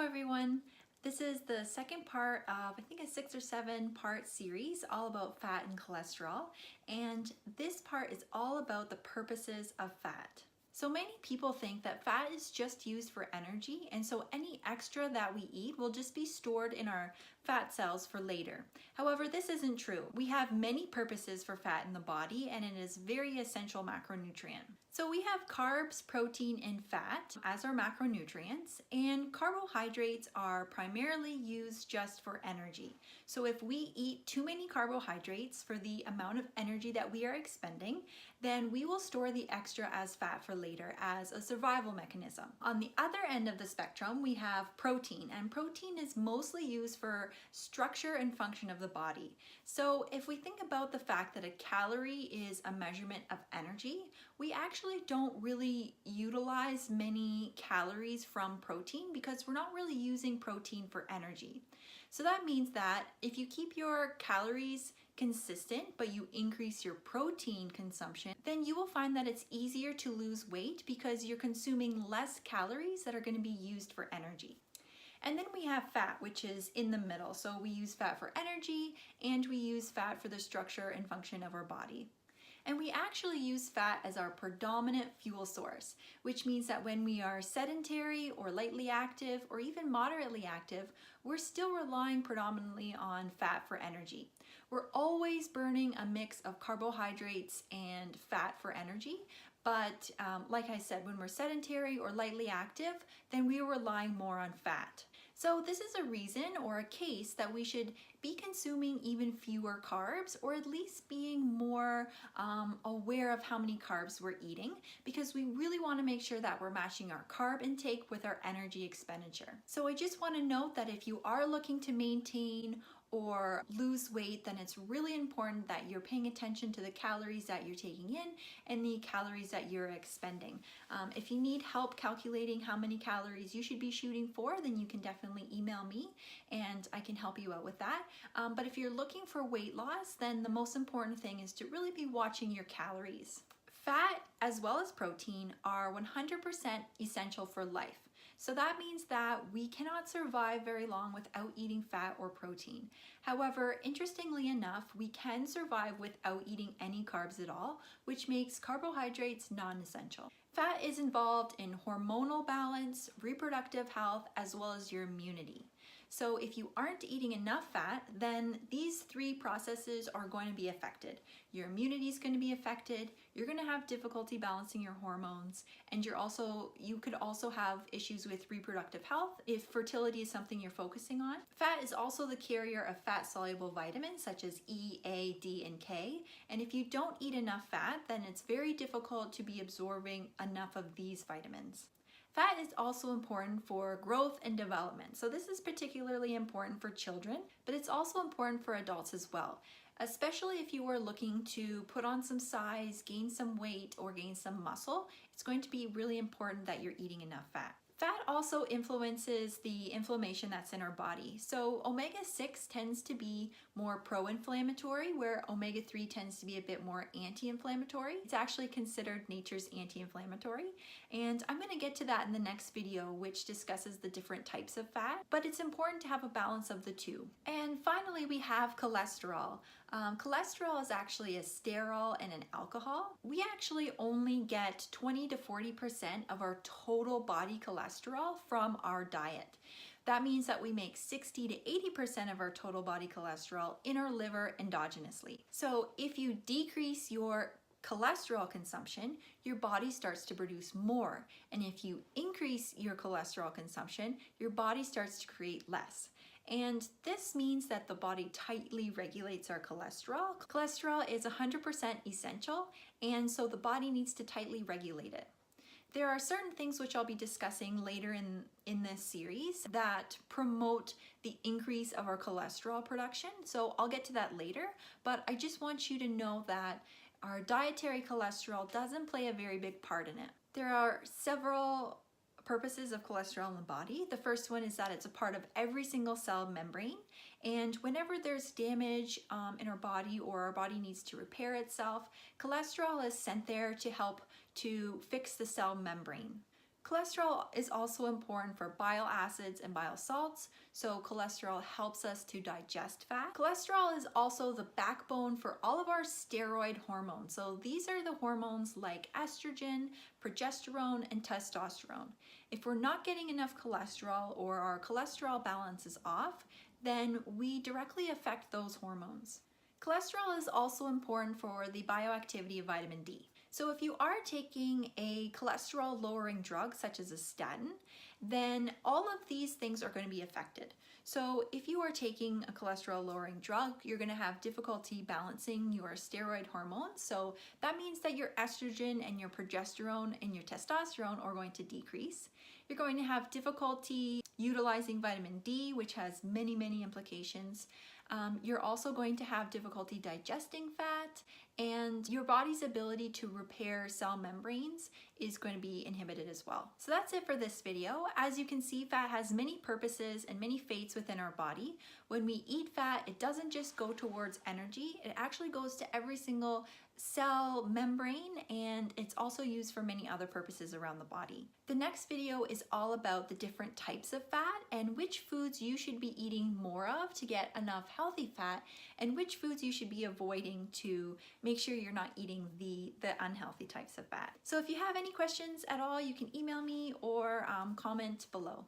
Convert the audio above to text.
everyone. This is the second part of, I think, a 6 or 7 part series all about fat and cholesterol. And this part is all about the purposes of fat. So many people think that fat is just used for energy, and so any extra that we eat will just be stored in our fat cells for later. However, this isn't true. We have many purposes for fat in the body, and it is a very essential macronutrient. So we have carbs, protein, and fat as our macronutrients, and carbohydrates are primarily used just for energy. So if we eat too many carbohydrates for the amount of energy that we are expending, then we will store the extra as fat for later as a survival mechanism. On the other end of the spectrum, we have protein, and protein is mostly used for structure and function of the body. So if we think about the fact that a calorie is a measurement of energy, we actually don't really utilize many calories from protein because we're not really using protein for energy. So that means that if you keep your calories consistent but you increase your protein consumption, then you will find that it's easier to lose weight because you're consuming less calories that are going to be used for energy. And then we have fat, which is in the middle. So we use fat for energy and we use fat for the structure and function of our body. And we actually use fat as our predominant fuel source, which means that when we are sedentary or lightly active or even moderately active, we're still relying predominantly on fat for energy. We're always burning a mix of carbohydrates and fat for energy, but like I said, when we're sedentary or lightly active, then we are relying more on fat. So this is a reason or a case that we should be consuming even fewer carbs, or at least being more aware of how many carbs we're eating, because we really want to make sure that we're matching our carb intake with our energy expenditure. So I just want to note that if you are looking to maintain or lose weight, then it's really important that you're paying attention to the calories that you're taking in and the calories that you're expending. If you need help calculating how many calories you should be shooting for, then you can definitely email me and I can help you out with that. But if you're looking for weight loss, then the most important thing is to really be watching your calories. Fat as well as protein are 100% essential for life. So that means that we cannot survive very long without eating fat or protein. However, interestingly enough, we can survive without eating any carbs at all, which makes carbohydrates non-essential. Fat is involved in hormonal balance, reproductive health, as well as your immunity. So if you aren't eating enough fat, then these 3 processes are going to be affected. Your immunity is going to be affected, you're going to have difficulty balancing your hormones, and you could also have issues with reproductive health if fertility is something you're focusing on. Fat is also the carrier of fat-soluble vitamins such as E, A, D, and K, and if you don't eat enough fat, then it's very difficult to be absorbing enough of these vitamins. Fat is also important for growth and development. So this is particularly important for children, but it's also important for adults as well, especially if you are looking to put on some size, gain some weight, or gain some muscle. It's going to be really important that you're eating enough fat. Fat also influences the inflammation that's in our body. So omega-6 tends to be more pro-inflammatory, where omega-3 tends to be a bit more anti-inflammatory. It's actually considered nature's anti-inflammatory. And I'm going to get to that in the next video, which discusses the different types of fat, but it's important to have a balance of the two. And finally, we have cholesterol. Cholesterol is actually a sterol and an alcohol. We actually only get 20 to 40% of our total body cholesterol from our diet. That means that we make 60 to 80% of our total body cholesterol in our liver endogenously. So if you decrease your cholesterol consumption, your body starts to produce more. And if you increase your cholesterol consumption, your body starts to create less. And this means that the body tightly regulates our cholesterol. Cholesterol is 100% essential, and so the body needs to tightly regulate it. There are certain things which I'll be discussing later in this series that promote the increase of our cholesterol production, so I'll get to that later, but I just want you to know that our dietary cholesterol doesn't play a very big part in it. There are several purposes of cholesterol in the body. The first one is that it's a part of every single cell membrane, and whenever there's damage in our body or our body needs to repair itself, cholesterol is sent there to help to fix the cell membrane. Cholesterol is also important for bile acids and bile salts, so cholesterol helps us to digest fat. Cholesterol is also the backbone for all of our steroid hormones. So these are the hormones like estrogen, progesterone, and testosterone. If we're not getting enough cholesterol or our cholesterol balance is off, then we directly affect those hormones. Cholesterol is also important for the bioactivity of vitamin D. So if you are taking a cholesterol lowering drug such as a statin, then all of these things are going to be affected. So if you are taking a cholesterol lowering drug, you're going to have difficulty balancing your steroid hormones. So that means that your estrogen and your progesterone and your testosterone are going to decrease. You're going to have difficulty utilizing vitamin D, which has many implications. You're also going to have difficulty digesting fat, and your body's ability to repair cell membranes is going to be inhibited as well. So that's it for this video. As you can see, fat has many purposes and many fates within our body. When we eat fat, it doesn't just go towards energy, it actually goes to every single cell membrane, and it's also used for many other purposes around the body. The next video is all about the different types of fat and which foods you should be eating more of to get enough healthy fat, and which foods you should be avoiding to make sure you're not eating the unhealthy types of fat. So if you have any questions at all, you can email me or comment below.